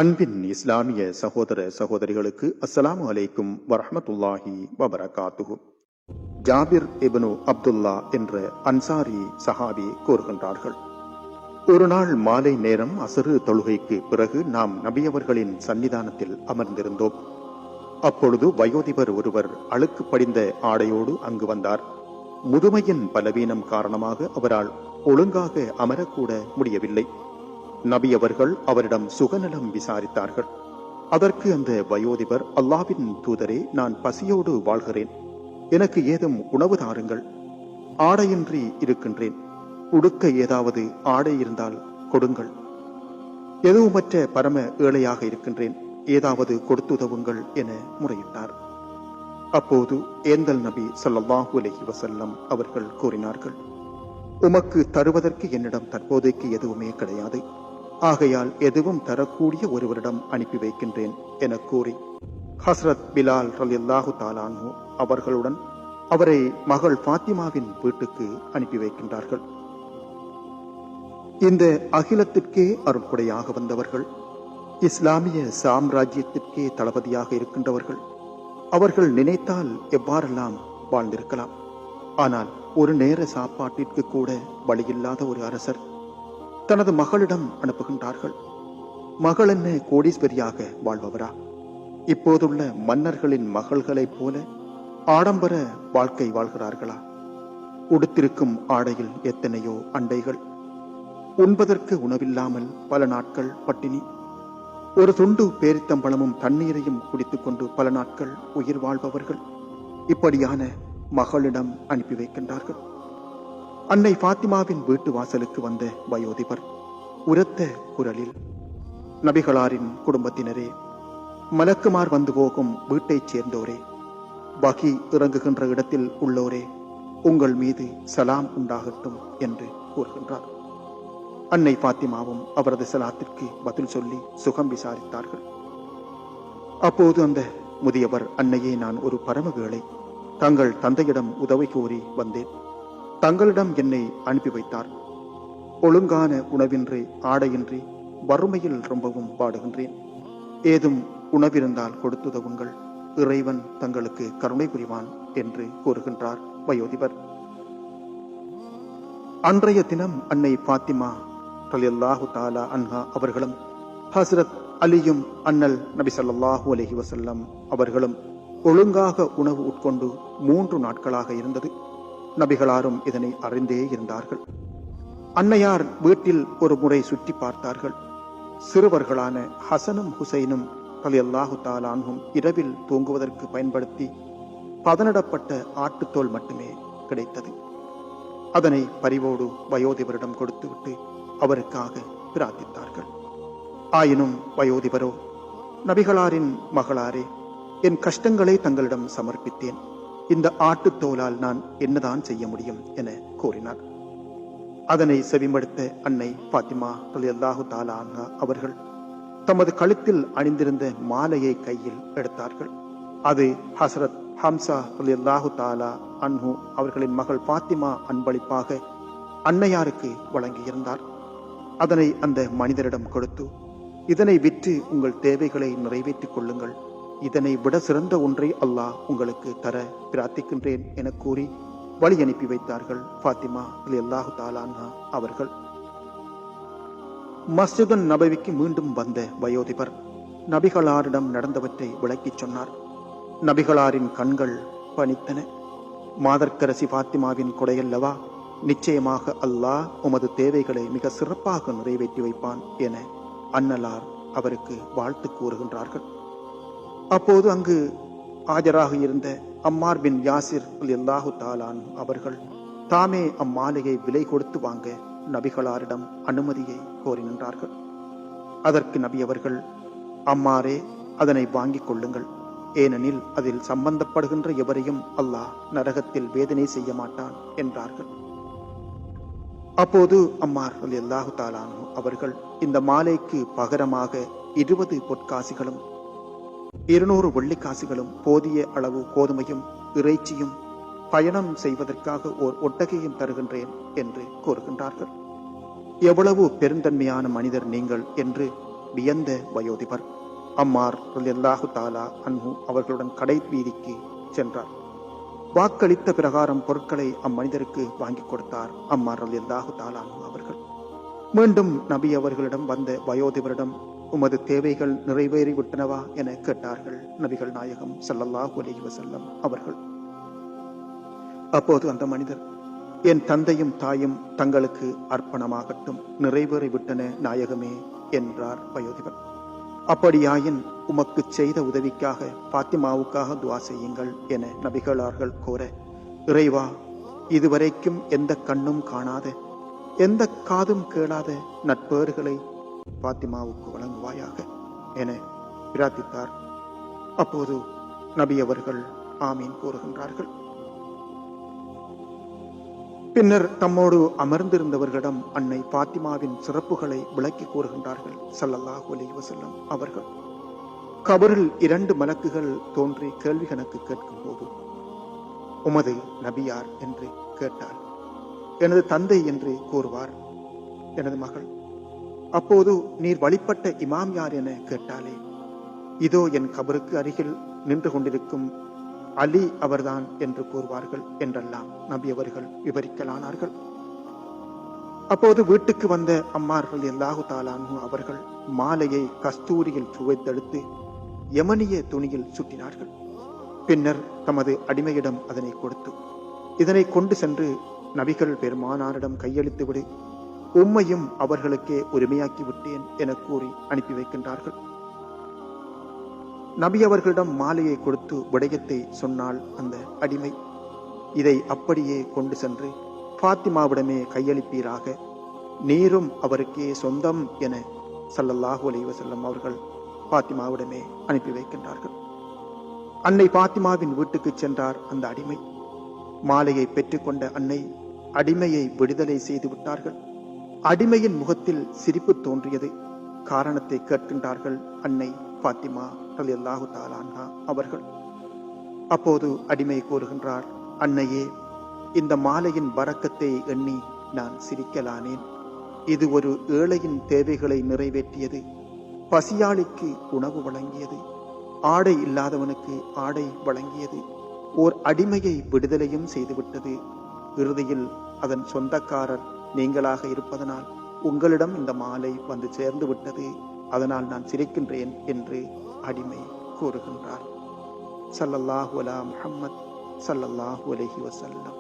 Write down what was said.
அன்பின் இஸ்லாமிய சகோதர சகோதரிகளுக்கு அஸ்ஸலாமு அலைக்கும் வரஹ்மத்துல்லாஹி வபரகாத்துஹு. ஜாபிர் இப்னு அப்துல்லா என்ற அன்சாரி சஹாபி கூறுகின்றார்கள், ஒரு நாள் மாலை நேரம் அசரு தொழுகைக்கு பிறகு நாம் நபியவர்களின் சன்னிதானத்தில் அமர்ந்திருந்தோம். அப்பொழுது வயோதிபர் ஒருவர் அழுக்கு படிந்த ஆடையோடு அங்கு வந்தார். முதுமையின் பலவீனம் காரணமாக அவரால் ஒழுங்காக அமரக்கூட முடியவில்லை. நபி அவர்கள் அவரிடம் சுகநலம் விசாரித்தார்கள். அதற்கு அந்த வயோதிபர், அல்லாஹ்வின் தூதரே, நான் பசியோடு வாழ்கிறேன், எனக்கு ஏதும் உணவு தாருங்கள், ஆடையின்றி இருக்கின்றேன், உடுக்க ஏதாவது ஆடை இருந்தால் கொடுங்கள், எதுவுமற்ற பரம ஏழையாக இருக்கின்றேன், ஏதாவது கொடுத்துதவுங்கள் என முறையிட்டார். அப்போது ஏந்தல் நபி ஸல்லல்லாஹு அலைஹி வஸல்லம் அவர்கள் கூறினார்கள், உமக்கு தருவதற்கு என்னிடம் தற்போதைக்கு எதுவுமே கிடையாது, ஆகையால் எதுவும் தரக்கூடிய ஒருவரிடம் அனுப்பி வைக்கின்றேன் என கூறி ஹஸ்ரத் பிலால் ரலியல்லாஹு தஆலா அன்ஹு அவர்களுடன் அவரை மகள் ஃபாத்திமாவின் வீட்டுக்கு அனுப்பி வைக்கின்றார்கள். இந்த அகிலத்திற்கே அருட்கொடையாக வந்தவர்கள், இஸ்லாமிய சாம்ராஜ்யத்திற்கே தளபதியாக இருக்கின்றவர்கள். அவர்கள் நினைத்தால் எவ்வாறெல்லாம் வாழ்ந்திருக்கலாம். ஆனால் ஒரு நேர சாப்பாட்டிற்கு கூட வழியில்லாத ஒரு அரசர் தனது மகளிடம் அனுப்புகின்றார்கள். மகள் என்ன கோடீஸ்வரியாக வாழ்பவரா? இப்போதுள்ள மன்னர்களின் மகள்களைப் போல ஆடம்பர வாழ்க்கை வாழ்கிறார்களா? உடுத்திருக்கும் ஆடையில் எத்தனையோ அண்டைகள், உண்பதற்கு உணவில்லாமல் பல நாட்கள் பட்டினி, ஒரு துண்டு பேரித்தம்பழமும் தண்ணீரையும் குடித்துக் கொண்டு பல நாட்கள் உயிர் வாழ்பவர்கள் இப்படியான மகளிடம் அனுப்பி வைக்கின்றார்கள். அன்னை ஃபாத்திமாவின் வீட்டு வாசலுக்கு வந்த வயோதிபர் உரத்த குரலில், நபிகளாரின் குடும்பத்தினரே, மலக்குமார் வந்து போகும் வீட்டைச் சேர்ந்தோரே, வகி இறங்குகின்ற இடத்தில் உள்ளோரே, உங்கள் மீது சலாம் உண்டாகட்டும் என்று கூறுகின்றார். அன்னை ஃபாத்திமாவும் அவரது சலாத்திற்கு பதில் சொல்லி சுகம் விசாரித்தார்கள். அப்போது அந்த முதியவர், அன்னையே, நான் ஒரு பரம வேளை தங்கள் தந்தையிடம் உதவி கோரி வந்தேன். தங்களிடம் என்னை அனுப்பி வைத்தார். ஒழுங்கான உணவின்றி ஆடையின்றி வறுமையில் ரொம்பவும் பாடுகின்றேன். ஏதும் உணவிருந்தால் கொடுத்துதவுங்கள், இறைவன் தங்களுக்கு கருணை புரிவான் என்று கூறுகின்றார் வயோதிபர். அன்றைய தினம் அன்னை ஃபாத்திமா ரலியல்லாஹு தஆலா அன்ஹா அவர்களும் ஹஸ்ரத் அலியும் அண்ணல் நபி ஸல்லல்லாஹு அலைஹி வஸல்லம் அவர்களும் ஒழுங்காக உணவு உட்கொண்டு 3 நாட்களாக இருந்தது. நபிகளாரும் இதனை அறிந்தே இருந்தார்கள். அன்னையார் வீட்டில் ஒரு முறை சுற்றி பார்த்தார்கள். சிறுவர்களான ஹசனும் ஹுசைனும் ரலியல்லாஹு தஆலா அன்ஹும் இரவில் தூங்குவதற்கு பயன்படுத்தி பதனிடப்பட்ட ஆட்டுத்தோல் மட்டுமே கிடைத்தது. அதனை பரிவோடு வயோதிபரிடம் கொடுத்துவிட்டு அவருக்காக பிரார்த்தித்தார்கள். ஆயினும் வயோதிபரோ, நபிகளாரின் மகளாரே, என் கஷ்டங்களை தங்களிடம் சமர்ப்பித்தேன், இந்த ஆட்டுத்தோலால் நான் என்னதான் செய்ய முடியும் என கூறினார். அதனை செவிமடுத்த அன்னை ஃபாத்திமா ரலியல்லாஹு தஆலா அன்ஹா அவர்கள் தமது கழுத்தில் அணிந்திருந்த மாலையை கையில் எடுத்தார்கள். அது ஹஸ்ரத் ஹம்சா ரலியல்லாஹு தஆலா அன்ஹு அவர்களின் மகள் ஃபாத்திமா அன்பளிப்பாக அன்னையாருக்கு வழங்கியிருந்தார். அதனை அந்த மனிதரிடம் கொடுத்து, இதனை விற்று உங்கள் தேவைகளை நிறைவேற்றிக் கொள்ளுங்கள், இதனை விட சிறந்த ஒன்றை அல்லாஹ் உங்களுக்கு தர பிரார்த்திக்கின்றேன் என கூறி வழி அனுப்பி வைத்தார்கள் ஃபாத்திமா ரலியல்லாஹு தஆலா அன்ஹா அவர்கள். மஸ்ஜிதுன் நபவிக்கு மீண்டும் வந்த வயோதிபர் நபிகளாரிடம் நடந்தவற்றை விளக்கிச் சொன்னார். நபிகளாரின் கண்கள் பனித்தன. மாதர்க்கரசி ஃபாத்திமாவின் கொடையல்லவா, நிச்சயமாக அல்லாஹ் உமது தேவைகளை மிக சிறப்பாக நிறைவேற்றி வைப்பான் என அன்னலார் அவருக்கு வாழ்த்து கூறுகின்றார்கள். அப்போது அங்கு ஆஜராக இருந்த அம்மார் பின் யாசிர் ரலியல்லாஹு தஆலா அன்ஹு அவர்கள் தாமே அம்மாலையை விலை கொடுத்து வாங்க நபிகளாரிடம் அனுமதியை கோரி நின்றார்கள். அதற்கு நபி அவர்கள், அம்மாரே, அதனை வாங்கிக் கொள்ளுங்கள், ஏனெனில் அதில் சம்பந்தப்படுகின்ற எவரையும் அல்லாஹ் நரகத்தில் வேதனை செய்ய மாட்டான் என்றார்கள். அப்போது அம்மார் ரலியல்லாஹு தஆலா அன்ஹு அவர்கள் இந்த மாலைக்கு பகரமாக 20 பொற்காசிகளும் 200 வெள்ளிக்காசுகளும் போதிய அளவு கோதுமையும் இறைச்சியும் பயணம் செய்வதற்காக ஓர் ஒட்டகையும் தருகின்றேன் என்று கூறுகின்றார்கள். எவ்வளவு பெருந்தன்மையான மனிதர் நீங்கள் என்று வியந்த வயோதிபர். அம்மார் ரலியல்லாஹு தஆலா அன்ஹு அவர்களுடன் கடை வீதிக்கு சென்றார். வாக்களித்த பிரகாரம் பொருட்களை அம்மனிதருக்கு வாங்கி கொடுத்தார் அம்மார் ரலியல்லாஹு தஆலா அன்ஹு அவர்கள். மீண்டும் நபி அவர்களிடம் வந்த வயோதிபரிடம், உமது தேவைகள் நிறைவேறிவிட்டனவா என கேட்டார்கள் நபிகள் நாயகம் ஸல்லல்லாஹு அலைஹி வஸல்லம் அவர்கள். அப்போது அந்த மனிதர், என் தந்தையும் தாயும் தங்களுக்கு அர்ப்பணமாகட்டும், நிறைவேறிவிட்டன நாயகமே என்றார் வயோதிபர். அப்படியாயின் உமக்கு செய்த உதவிக்காக பாத்திமாவுக்காக துஆ செய்யுங்கள் என நபிகளார்கள் கோர, இறைவா, இதுவரைக்கும் எந்த கண்ணும் காணாத, எந்த காதும் கேளாத நட்பேறுகளை பாத்திமாவுக்கு வழங்குவாயாக என பிரார்த்தித்தார். அப்போது நபி அவர்கள் ஆமீன் கூறுகின்றார்கள். பின்னர் தம்மோடு அமர்ந்திருந்தவர்களிடம் அன்னை பாத்திமாவின் சிறப்புகளை விளக்கி கூறுகின்றார்கள் ஸல்லல்லாஹு அலைஹி வஸல்லம் அவர்கள். கபரில் 2 மலக்குகள் தோன்றி கேள்வி கணக்கு கேட்கும் போது, உமது நபியார் என்று கேட்டார். எனது தந்தை என்று கூறுவார் எனது மகள். அப்போது நீர் வழிபட்ட இமாம் யார் என கேட்டாலே, இதோ என் கபருக்கு அருகில் நின்று கொண்டிருக்கும் அலி அவர்தான் என்று கூறுவார்கள் என்றெல்லாம் நபி அவர்கள் விவரிக்கலானார்கள். அப்போது வீட்டுக்கு வந்த அம்மார் ரலியல்லாஹு தஆலா அன்ஹு அவர்கள் மாலையை கஸ்தூரியில் சுவைத்தெடுத்து யமனிய துணியில் சுட்டினார்கள். பின்னர் தமது அடிமையிடம் அதனை கொடுத்து, இதனை கொண்டு சென்று நபிகள் பெருமானாரிடம் கையளித்து விடு, உம்மையும் அவர்களுக்கே உரிமையாக்கி விட்டேன் என கூறி அனுப்பி வைக்கின்றார்கள். நபி அவர்களிடம் மாலையை கொடுத்து விடயத்தை சொன்னால் அந்த அடிமை, இதை அப்படியே கொண்டு சென்று பாத்திமாவிடமே கையளிப்பீராக, நீரும் அவருக்கே சொந்தம் என ஸல்லல்லாஹு அலைஹி வஸல்லம் அவர்கள் பாத்திமாவிடமே அனுப்பி வைக்கின்றார்கள். அன்னை பாத்திமாவின் வீட்டுக்கு சென்றார் அந்த அடிமை. மாலையை பெற்றுக்கொண்ட அன்னை அடிமையை விடுதலை செய்து விட்டார்கள். அடிமையின் முகத்தில் சிரிப்பு தோன்றியது. காரணத்தை கேட்கின்றார்கள் அன்னை பாத்திமா ரலியல்லாஹு தஆலா அன்ஹா அவர்கள். அப்போது அடிமை கூறுகின்றார், அன்னையே, இந்த மாலையின் பரக்கத்தை எண்ணி நான் சிரிக்கலானேன். இது ஒரு ஏழையின் தேவைகளை நிறைவேற்றியது, பசியாளிக்கு உணவு வழங்கியது, ஆடை இல்லாதவனுக்கு ஆடை வழங்கியது, ஓர் அடிமையை விடுதலையும் செய்துவிட்டது. இறுதியில் அதன் சொந்தக்காரர் நீங்களாக இருப்பதனால் உங்களிடம் இந்த மாலை வந்து சேர்ந்து விட்டது, அதனால் நான் சிரிக்கின்றேன் என்று அடிமை கூறுகின்றார். ஸல்லல்லாஹு அலா முஹம்மத் ஸல்லல்லாஹு அலைஹி வஸல்லம்.